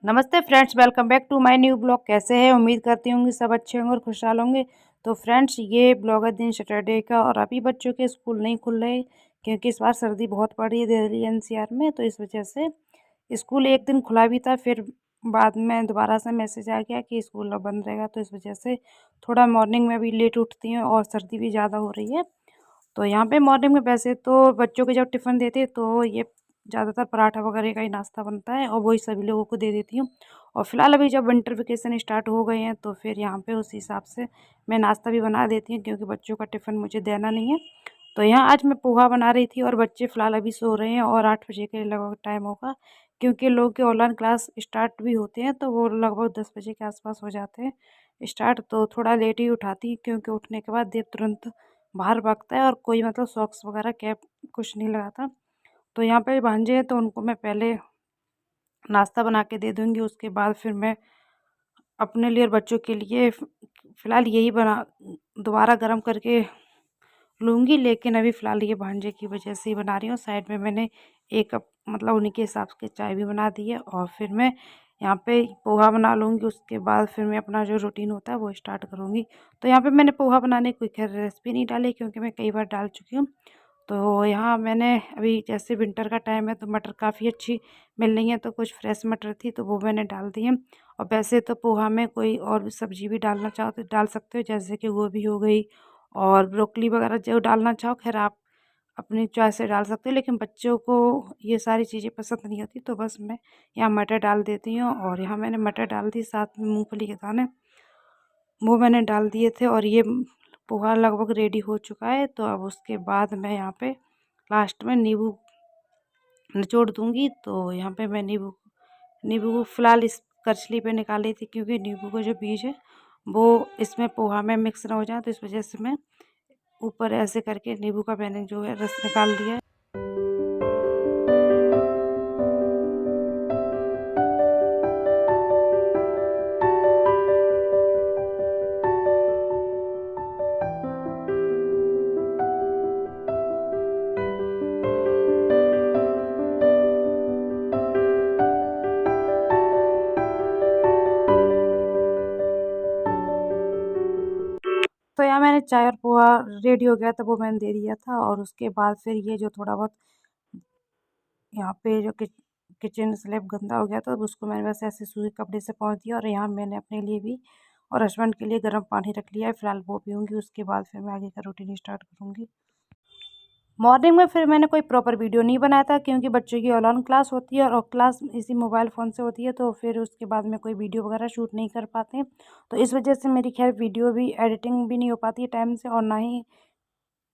नमस्ते friends, welcome back to my new blog. कैसे हैं? उम्मीद करती होंगे सब अच्छे होंगे और खुशहाल होंगे। तो फ्रेंड्स, ये ब्लॉग है दिन सैटरडे का और अभी बच्चों के स्कूल नहीं खुल रहे क्योंकि इस बार सर्दी बहुत पड़ रही है दिल्ली एनसीआर में। तो इस वजह से स्कूल एक दिन खुला भी था, फिर बाद में दोबारा से मैसेज आ गया कि स्कूल अब बंद रहेगा। तो इस वजह से थोड़ा मॉर्निंग में भी लेट उठती हूँ और सर्दी भी ज़्यादा हो रही है। तो यहाँ पे मॉर्निंग में वैसे तो बच्चों को जब टिफ़िन देते हैं तो ये ज़्यादातर पराठा वगैरह का ही नाश्ता बनता है और वही सभी लोगों को दे देती हूँ। और फिलहाल अभी जब विंटर वेकेशन स्टार्ट हो गए हैं तो फिर यहाँ पे उस हिसाब से मैं नाश्ता भी बना देती हूँ क्योंकि बच्चों का टिफ़िन मुझे देना नहीं है। तो यहाँ आज मैं पोहा बना रही थी और बच्चे फ़िलहाल अभी सो रहे हैं और 8 बजे के लगभग टाइम होगा क्योंकि लोगों के ऑनलाइन क्लास स्टार्ट भी होते हैं तो वो लगभग 10 बजे के आसपास हो जाते हैं स्टार्ट। तो थोड़ा लेट ही उठाती हूँ क्योंकि उठने के बाद देव तुरंत बाहर भागता है और कोई मतलब सॉक्स वगैरह कैप कुछ नहीं लगाता। तो यहाँ पे भांजे हैं तो उनको मैं पहले नाश्ता बना के दे दूँगी, उसके बाद फिर मैं अपने लिए और बच्चों के लिए फ़िलहाल यही बना दोबारा गर्म करके लूँगी। लेकिन अभी फ़िलहाल ये भांजे की वजह से ही बना रही हूँ। साइड में मैंने 1 कप मतलब उन्हीं के हिसाब से चाय भी बना दी है और फिर मैं यहाँ पे पोहा बना लूँगी। उसके बाद फिर मैं अपना जो रूटीन होता है वो स्टार्ट करूँगी। तो यहाँ पे मैंने पोहा बनाने की कोई खैर रेसिपी नहीं डाली क्योंकि मैं कई बार डाल चुकी हूँ। तो यहाँ मैंने अभी जैसे विंटर का टाइम है तो मटर काफ़ी अच्छी मिल रही है तो कुछ फ्रेश मटर थी तो वो मैंने डाल दी है। और वैसे तो पोहा में कोई और भी सब्ज़ी भी डालना चाहो तो डाल सकते हो, जैसे कि गोभी हो गई और ब्रोकली वगैरह जो डालना चाहो खैर आप अपनी चॉइस से डाल सकते हो। लेकिन बच्चों को ये सारी चीज़ें पसंद नहीं होती तो बस मैं यहाँ मटर डाल देती हूँ। और यहाँ मैंने मटर डाल दी, साथ में मूँगफली के दाने वो मैंने डाल दिए थे और ये पोहा लगभग रेडी हो चुका है। तो अब उसके बाद मैं यहाँ पे लास्ट में नींबू निचोड़ दूँगी। तो यहाँ पे मैं नींबू नींबू को फ़िलहाल इस करछली पे निकाली थी क्योंकि नींबू का जो बीज है वो इसमें पोहा में मिक्स ना हो जाए, तो इस वजह से मैं ऊपर ऐसे करके नींबू का मैंने जो है रस निकाल दिया है। तो यहाँ मैंने चाय और पोहा रेडी हो गया था वो मैंने दे दिया था और उसके बाद फिर ये जो थोड़ा बहुत यहाँ पे जो किचन स्लैब गंदा हो गया था, अब उसको मैंने वैसे ऐसे सूखे कपड़े से पोंछ दिया। और यहाँ मैंने अपने लिए भी और हस्बैंड के लिए गर्म पानी रख लिया है, फ़िलहाल वो पीऊँगी। उसके बाद फिर मैं आगे का रूटीन स्टार्ट करूँगी। मॉर्निंग में फिर मैंने कोई प्रॉपर वीडियो नहीं बनाया था क्योंकि बच्चों की ऑनलाइन क्लास होती है और क्लास इसी मोबाइल फ़ोन से होती है तो फिर उसके बाद में कोई वीडियो वगैरह शूट नहीं कर पाते हैं। तो इस वजह से मेरी खैर वीडियो भी एडिटिंग भी नहीं हो पाती है टाइम से और ना ही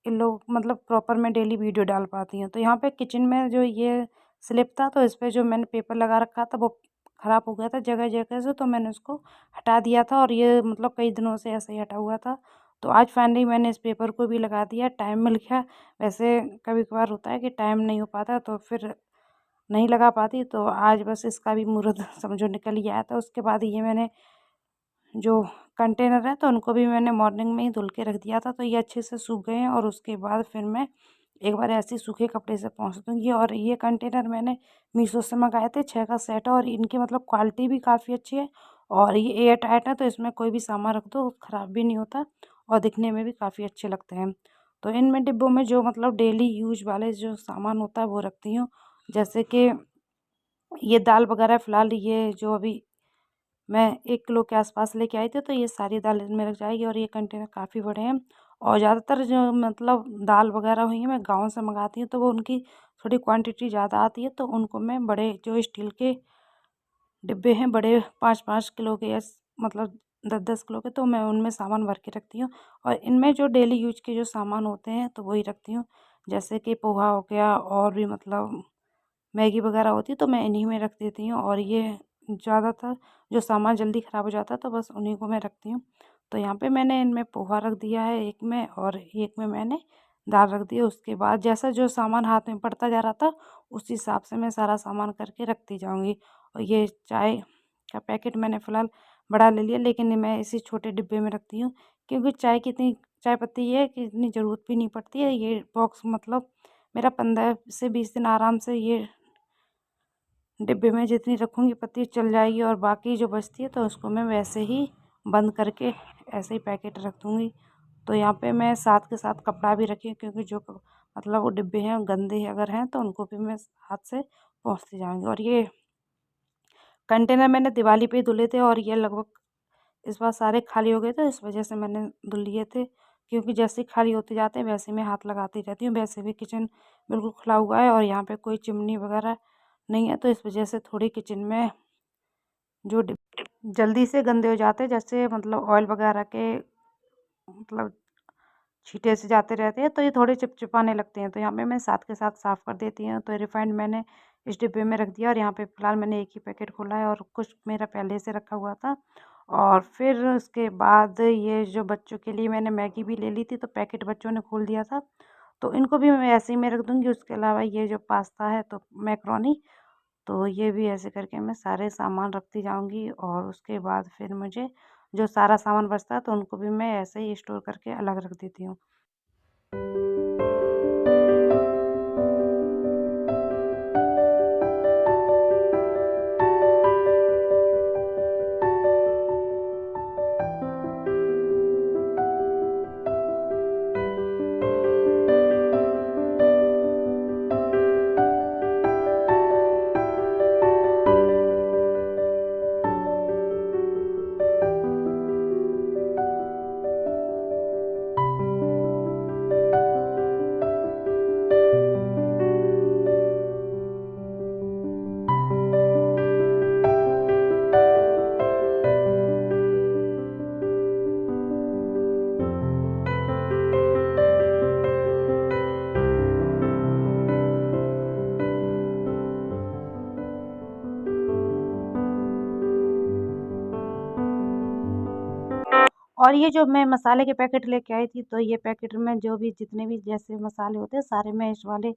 इन लोग मतलब प्रॉपर मैं डेली वीडियो डाल पाती हूँ। तो यहाँ पे किचन में जो ये स्लिप था तो इस पे जो मैंने पेपर लगा रखा था वो ख़राब हो गया था जगह-जगह से, तो मैंने उसको हटा दिया था और ये मतलब कई दिनों से ऐसे ही हटा हुआ था। तो आज फाइनली मैंने इस पेपर को भी लगा दिया, टाइम मिल गया। वैसे कभी-कभार होता है कि टाइम नहीं हो पाता तो फिर नहीं लगा पाती, तो आज बस इसका भी मुहूर्त समझो निकल ही आया था। उसके बाद ये मैंने जो कंटेनर है तो उनको भी मैंने मॉर्निंग में ही धुल के रख दिया था तो ये अच्छे से सूख गए हैं। और उसके बाद फिर मैं एक बार ऐसे ही सूखे कपड़े से पोंछ दूँगी। और ये कंटेनर मैंने मीशो से मंगाए थे, 6 का सेट है और इनकी मतलब क्वालिटी भी काफ़ी अच्छी है और ये एयर टाइट है तो इसमें कोई भी सामान रख दो ख़राब भी नहीं होता और दिखने में भी काफ़ी अच्छे लगते हैं। तो इनमें डिब्बों में जो मतलब डेली यूज़ वाले जो सामान होता है वो रखती हूँ, जैसे कि ये दाल वगैरह। फ़िलहाल ये जो अभी मैं 1 किलो के आसपास लेके आई थी तो ये सारी दाल इनमें लग जाएगी और ये कंटेनर काफ़ी बड़े हैं। और ज़्यादातर जो मतलब दाल वगैरह हुई हैं मैं गाँव से मंगाती हूँ तो वो उनकी थोड़ी क्वांटिटी ज़्यादा आती है तो उनको मैं बड़े जो स्टील के डिब्बे हैं बड़े 5-5 किलो के या मतलब 10-10 किलो के, तो मैं उनमें सामान भर के रखती हूँ। और इनमें जो डेली यूज़ के जो सामान होते हैं तो वही रखती हूँ, जैसे कि पोहा हो गया और भी मतलब मैगी वगैरह होती है तो मैं इन्हीं में रख देती हूँ। और ये ज़्यादातर जो सामान जल्दी ख़राब हो जाता है तो बस उन्हीं को मैं रखती हूँ। तो यहाँ पे मैंने इनमें पोहा रख दिया है एक में और एक में मैंने दाल रख दी है। उसके बाद जैसा जो सामान हाथ में पड़ता जा रहा था उस हिसाब से मैं सारा सामान करके रखती जाऊँगी। और ये चाय का पैकेट मैंने फ़िलहाल बड़ा ले लिया लेकिन मैं इसी छोटे डिब्बे में रखती हूँ क्योंकि चाय की इतनी चाय पत्ती ये है कि इतनी ज़रूरत भी नहीं पड़ती है। ये बॉक्स मतलब मेरा 15 से 20 दिन आराम से ये डिब्बे में जितनी रखूँगी पत्ती चल जाएगी, और बाकी जो बचती है तो उसको मैं वैसे ही बंद करके ऐसे ही पैकेट रख दूँगी। तो यहाँ पे मैं साथ के साथ कपड़ा भी रखी, क्योंकि जो मतलब वो डिब्बे हैं गंदे अगर हैं तो उनको भी मैं हाथ से पोंछती जाऊँगी। और ये कंटेनर मैंने दिवाली पे ही धुले थे, और ये लगभग इस बार सारे खाली हो गए थे, इस वजह से मैंने धुल लिए थे। क्योंकि जैसे ही खाली होते जाते हैं वैसे मैं हाथ लगाती रहती हूँ। वैसे भी किचन बिल्कुल खुला हुआ है और यहाँ पे कोई चिमनी वगैरह नहीं है, तो इस वजह से थोड़ी किचन में जो जल्दी से गंदे हो जाते हैं, जैसे मतलब ऑयल वगैरह के मतलब छींटे से जाते रहते हैं, तो ये थोड़े चिपचिपाने लगते हैं। तो यहाँ पे मैं साथ के साथ साफ़ कर देती हूँ। तो रिफाइंड मैंने इस डिब्बे में रख दिया, और यहाँ पे फ़िलहाल मैंने एक ही पैकेट खोला है, और कुछ मेरा पहले से रखा हुआ था। और फिर उसके बाद ये जो बच्चों के लिए मैंने मैगी भी ले ली थी, तो पैकेट बच्चों ने खोल दिया था, तो इनको भी मैं ऐसे ही मैं रख दूँगी। उसके अलावा ये जो पास्ता है तो मैकरोनी, तो ये भी ऐसे करके मैं सारे सामान रखती जाऊँगी। और उसके बाद फिर मुझे जो सारा सामान बचता है तो उनको भी मैं ऐसे ही स्टोर करके अलग रख देती हूँ। और ये जो मैं मसाले के पैकेट लेके आई थी, तो ये पैकेट में जो भी जितने भी जैसे मसाले होते हैं सारे मैं इस वाले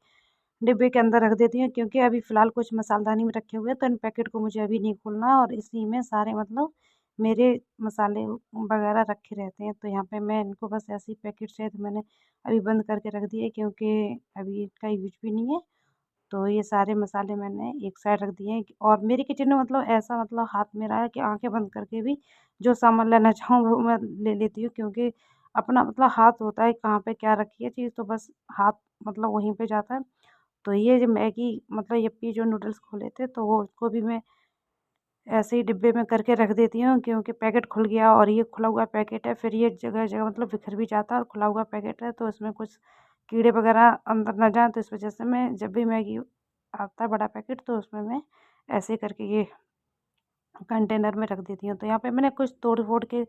डिब्बे के अंदर रख देती हूँ। क्योंकि अभी फ़िलहाल कुछ मसालदानी में रखे हुए हैं, तो इन पैकेट को मुझे अभी नहीं खोलना है, और इसी में सारे मतलब मेरे मसाले वगैरह रखे रहते हैं। तो यहाँ पे मैं इनको बस ऐसे ही पैकेट से तो मैंने अभी बंद करके रख दिए, क्योंकि अभी इनका यूज भी नहीं है। तो ये सारे मसाले मैंने एक साइड रख दिए हैं। और मेरी किचन में मतलब ऐसा मतलब हाथ मेरा है कि आँखें बंद करके भी जो सामान लेना चाहूँ वो मैं ले लेती हूँ। क्योंकि अपना मतलब हाथ होता है कहाँ पे क्या रखी है चीज़, तो बस हाथ मतलब वहीं पे जाता है। तो ये जो मैगी मतलब यप्पी जो नूडल्स खोले थे, तो वो उसको भी मैं ऐसे ही डिब्बे में करके रख देती हूँ। क्योंकि पैकेट खुल गया और ये खुला हुआ पैकेट है, फिर ये जगह-जगह मतलब बिखर भी जाता है, और खुला हुआ पैकेट है तो इसमें कुछ कीड़े वगैरह अंदर ना जाएँ। तो इस वजह से मैं जब भी मैगी आता है बड़ा पैकेट, तो उसमें मैं ऐसे करके ये कंटेनर में रख देती हूँ। तो यहाँ पे मैंने कुछ तोड़-फोड़ के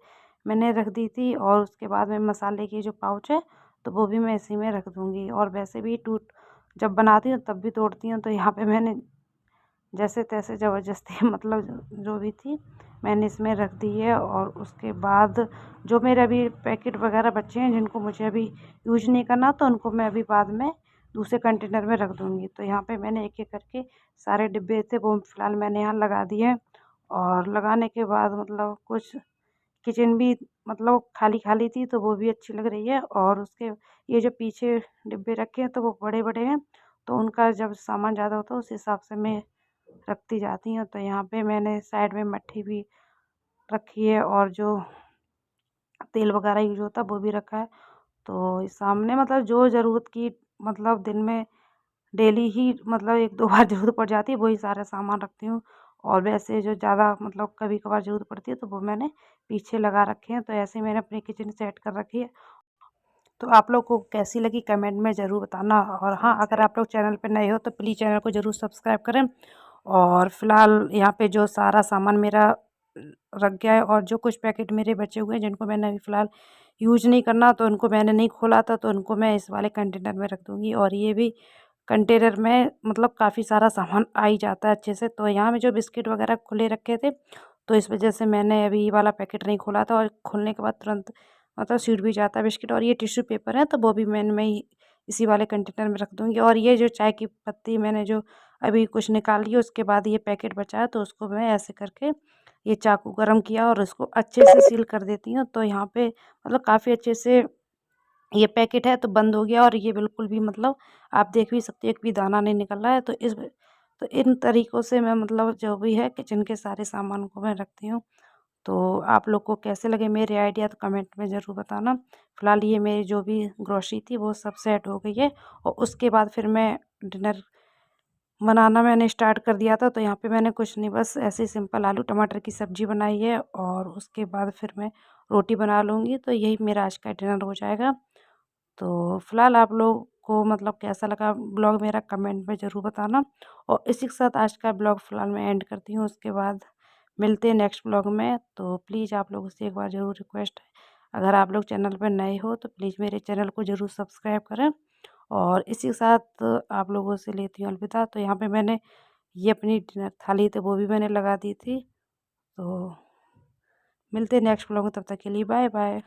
मैंने रख दी थी, और उसके बाद में मसाले की जो पाउच है, तो वो भी मैं इसी में रख दूँगी। और वैसे भी टूट जब बनाती हूँ तब भी तोड़ती हूँ, तो यहाँ पे मैंने जैसे-तैसे ज़बरदस्ती मतलब जो भी थी मैंने इसमें रख दी है। और उसके बाद जो मेरे अभी पैकेट वगैरह बचे हैं जिनको मुझे अभी यूज़ नहीं करना, तो उनको मैं अभी बाद में दूसरे कंटेनर में रख दूँगी। तो यहाँ पे मैंने एक-एक करके सारे डिब्बे थे वो फ़िलहाल मैंने यहाँ लगा दिए हैं। और लगाने के बाद मतलब कुछ किचन भी मतलब खाली-खाली थी, तो वो भी अच्छी लग रही है। और उसके ये जो पीछे डिब्बे रखे हैं तो वो बड़े-बड़े हैं, तो उनका जब सामान ज़्यादा होता है उस हिसाब से मैं रखती जाती हूँ। तो यहाँ पे मैंने साइड में मट्ठी भी रखी है, और जो तेल वगैरह यूज़ होता है वो भी रखा है। तो इस सामने मतलब जो ज़रूरत की मतलब दिन में डेली ही मतलब 1-2 बार ज़रूरत पड़ जाती है, वही सारा सामान रखती हूँ। और वैसे जो ज़्यादा मतलब कभी-कभार ज़रूरत पड़ती है तो वो मैंने पीछे लगा रखे हैं। तो ऐसे ही मैंने अपनी किचन सेट कर रखी है। तो आप लोग को कैसी लगी कमेंट में ज़रूर बताना। और हाँ, अगर आप लोग चैनल पे नए हो तो प्लीज़ चैनल को ज़रूर सब्सक्राइब करें। और फ़िलहाल यहाँ पे जो सारा सामान मेरा रख गया है, और जो कुछ पैकेट मेरे बचे हुए हैं जिनको मैंने अभी फ़िलहाल यूज़ नहीं करना, तो उनको मैंने नहीं खोला था, तो उनको मैं इस वाले कंटेनर में रख दूँगी। और ये भी कंटेनर में मतलब काफ़ी सारा सामान आ ही जाता है अच्छे से। तो यहाँ में जो बिस्किट वगैरह खुले रखे थे, तो इस वजह से मैंने अभी ये वाला पैकेट नहीं खोला था, और खोलने के बाद तुरंत मतलब छूट भी जाता है बिस्किट। और ये टिश्यू पेपर है तो वो भी मैं इसी वाले कंटेनर में रख दूँगी। और ये जो चाय की पत्ती मैंने जो अभी कुछ निकाल ली है, उसके बाद ये पैकेट बचा है, तो उसको मैं ऐसे करके ये चाकू गरम किया और उसको अच्छे से सील कर देती हूँ। तो यहाँ पे मतलब काफ़ी अच्छे से ये पैकेट है तो बंद हो गया, और ये बिल्कुल भी मतलब आप देख भी सकते हो एक भी दाना नहीं निकल रहा है। तो इस तो इन तरीक़ों से मैं मतलब जो भी है किचन के सारे सामान को मैं रखती हूँ। तो आप लोग को कैसे लगे मेरे आइडिया तो कमेंट में ज़रूर बताना। फ़िलहाल ये मेरी जो भी ग्रोसरी थी वो सब सेट हो गई है और उसके बाद फिर मैं डिनर बनाना मैंने स्टार्ट कर दिया था। तो यहाँ पे मैंने कुछ नहीं, बस ऐसे ही सिंपल आलू टमाटर की सब्ज़ी बनाई है और उसके बाद फिर मैं रोटी बना लूँगी। तो यही मेरा आज का डिनर हो जाएगा। तो फ़िलहाल आप लोग को मतलब कैसा लगा ब्लॉग मेरा कमेंट में ज़रूर बताना। और इसी के साथ आज का ब्लॉग फ़िलहाल मैं एंड करती हूँ। उसके बाद मिलते हैं नेक्स्ट ब्लॉग में। तो प्लीज़ आप लोगों से एक बार ज़रूर रिक्वेस्ट है, अगर आप लोग चैनल पर नए हो तो प्लीज़ मेरे चैनल को ज़रूर सब्सक्राइब करें। और इसी के साथ आप लोगों से लेती हूँ अलविदा। तो यहाँ पे मैंने ये अपनी डिनर थाली तो वो भी मैंने लगा दी थी। तो मिलते हैं नेक्स्ट ब्लॉग में, तब तक के लिए बाय बाय।